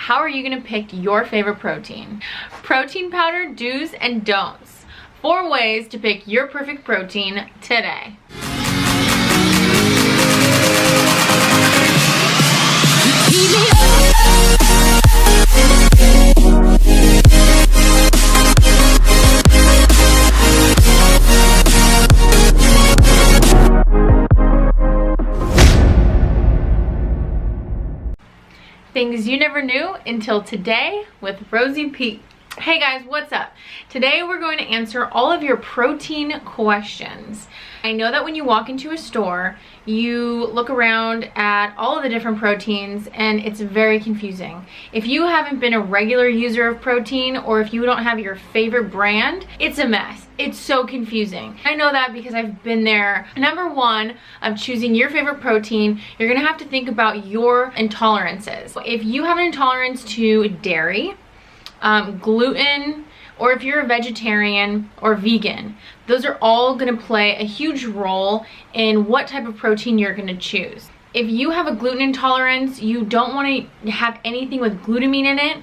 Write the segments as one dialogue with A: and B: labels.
A: how are you gonna pick your favorite protein? Protein powder do's and don'ts. 4 ways to pick your perfect protein today. Things you never knew until today with Rosie P. Hey guys, what's up? Today we're going to answer all of your protein questions. I know that when you walk into a store, you look around at all of the different proteins and it's very confusing. If you haven't been a regular user of protein, or if you don't have your favorite brand, it's a mess. It's so confusing. I know that because I've been there. Number 1 of choosing your favorite protein, you're gonna have to think about your intolerances. If you have an intolerance to dairy, gluten, or if you're a vegetarian or vegan, those are all going to play a huge role in what type of protein you're going to choose. If you have a gluten intolerance, you don't want to have anything with glutamine in it.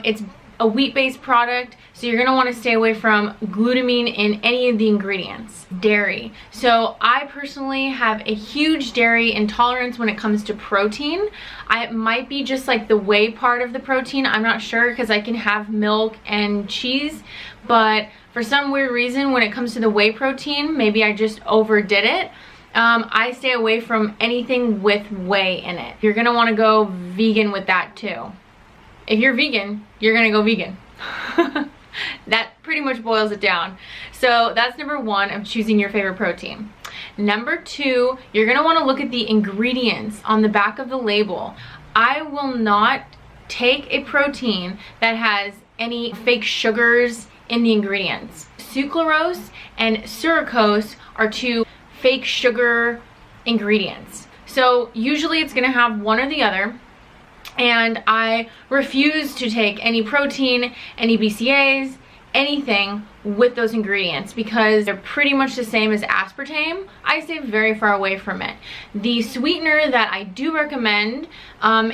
A: It's a wheat-based product, so you're going to want to stay away from glutamine in any of the ingredients. Dairy. So I personally have a huge dairy intolerance when it comes to protein. It might be just like the whey part of the protein. I'm not sure, because I can have milk and cheese, but for some weird reason when it comes to the whey protein, maybe I just overdid it. I stay away from anything with whey in it. You're going to want to go vegan with that too. If you're vegan, you're gonna go vegan. That pretty much boils it down. So that's number 1 of choosing your favorite protein. Number 2, you're gonna wanna look at the ingredients on the back of the label. I will not take a protein that has any fake sugars in the ingredients. Sucralose and sucrose are 2 fake sugar ingredients. So usually it's gonna have one or the other. And I refuse to take any protein, any BCAAs, anything with those ingredients, because they're pretty much the same as aspartame. I stay very far away from it. The sweetener that I do recommend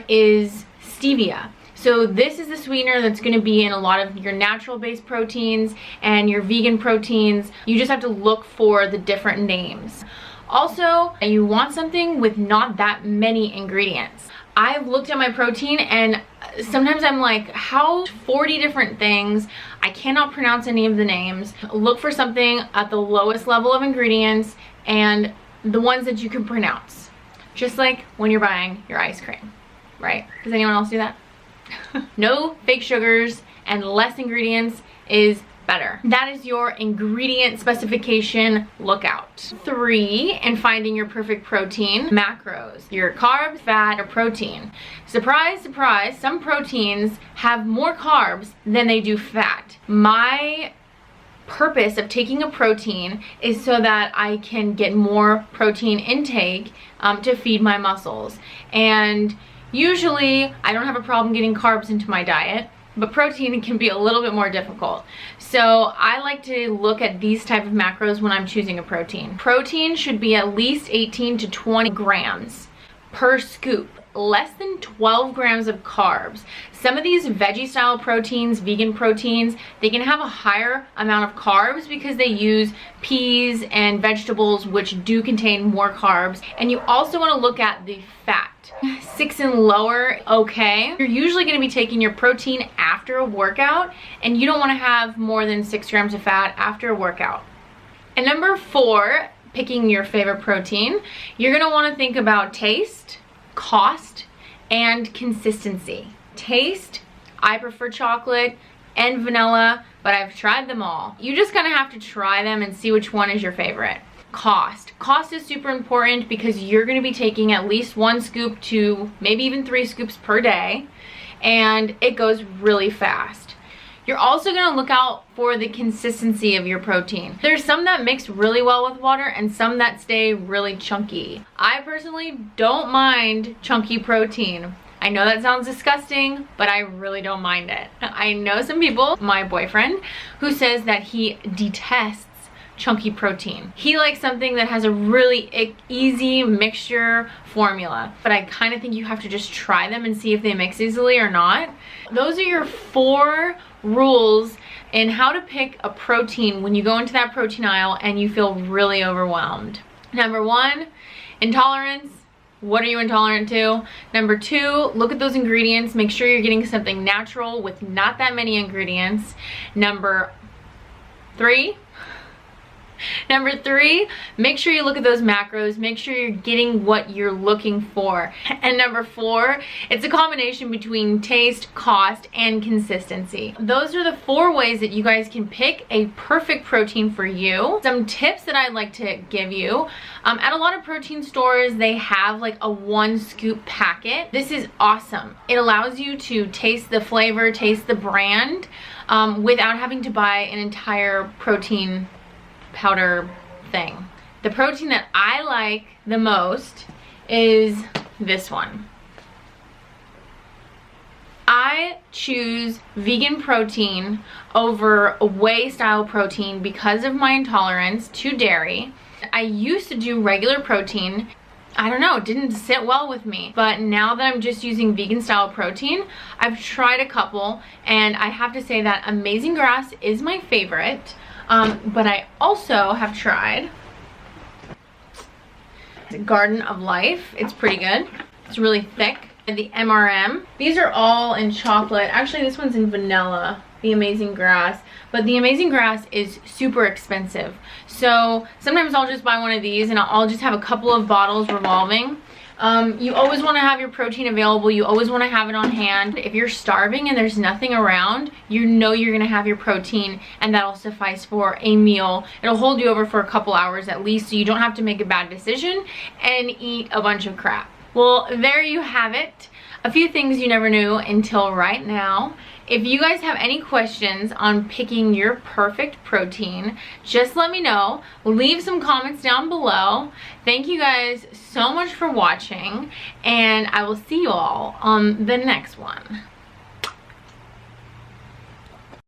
A: is stevia. So this is the sweetener that's going to be in a lot of your natural-based proteins and your vegan proteins. You just have to look for the different names. Also, you want something with not that many ingredients. I've looked at my protein and sometimes I'm like, how 40 different things? I cannot pronounce any of the names. Look for something at the lowest level of ingredients and the ones that you can pronounce. Just like when you're buying your ice cream, right? Does anyone else do that? No fake sugars and less ingredients is better. That is your ingredient specification lookout. 3, in finding your perfect protein, macros. Your carbs, fat, or protein. Surprise, surprise, some proteins have more carbs than they do fat. My purpose of taking a protein is so that I can get more protein intake to feed my muscles. And usually I don't have a problem getting carbs into my diet, but protein can be a little bit more difficult. So I like to look at these type of macros when I'm choosing a protein. Protein should be at least 18 to 20 grams per scoop. Less than 12 grams of carbs. Some of these veggie style proteins, vegan proteins, they can have a higher amount of carbs because they use peas and vegetables, which do contain more carbs. And you also want to look at the fat. 6 and lower, okay. You're usually going to be taking your protein after a workout, and you don't want to have more than 6 grams of fat after a workout. And number 4, picking your favorite protein, you're going to want to think about taste, cost, and consistency. Taste, I prefer chocolate and vanilla, but I've tried them all. You just kind of have to try them and see which one is your favorite. Cost. Cost is super important because you're going to be taking at least 1 scoop to maybe even 3 scoops per day, and it goes really fast. You're also going to look out for the consistency of your protein. There's some that mix really well with water and some that stay really chunky. I personally don't mind chunky protein. I know that sounds disgusting, but I really don't mind it. I know some people, my boyfriend, who says that he detests chunky protein. He likes something that has a really easy mixture formula, but I kind of think you have to just try them and see if they mix easily or not. Those are your 4 rules in how to pick a protein when you go into that protein aisle and you feel really overwhelmed. Number 1, intolerance. What are you intolerant to? Number 2, look at those ingredients. Make sure you're getting something natural with not that many ingredients. Number 3, make sure you look at those macros. Make sure you're getting what you're looking for. And number 4, it's a combination between taste, cost, and consistency. Those are the 4 ways that you guys can pick a perfect protein for you. Some tips that I'd like to give you. At a lot of protein stores, they have like a 1 scoop packet. This is awesome. It allows you to taste the flavor, taste the brand, without having to buy an entire protein powder thing. The protein that I like the most is this one. I choose vegan protein over whey style protein because of my intolerance to dairy. I used to do regular protein. I don't know, it didn't sit well with me. But now that I'm just using vegan style protein, I've tried a couple and I have to say that Amazing Grass is my favorite. But I also have tried the Garden of Life. It's pretty good. It's really thick. And the MRM. These are all in chocolate. Actually, this one's in vanilla, the Amazing Grass. But the Amazing Grass is super expensive. So sometimes I'll just buy one of these and I'll just have a couple of bottles revolving. You always want to have your protein available. You always want to have it on hand. If you're starving and there's nothing around, you know you're going to have your protein and that'll suffice for a meal. It'll hold you over for a couple hours at least, so you don't have to make a bad decision and eat a bunch of crap. Well, there you have it. A few things you never knew until right now. If you guys have any questions on picking your perfect protein, just let me know. Leave some comments down below. Thank you guys so much for watching, and I will see you all on the next one.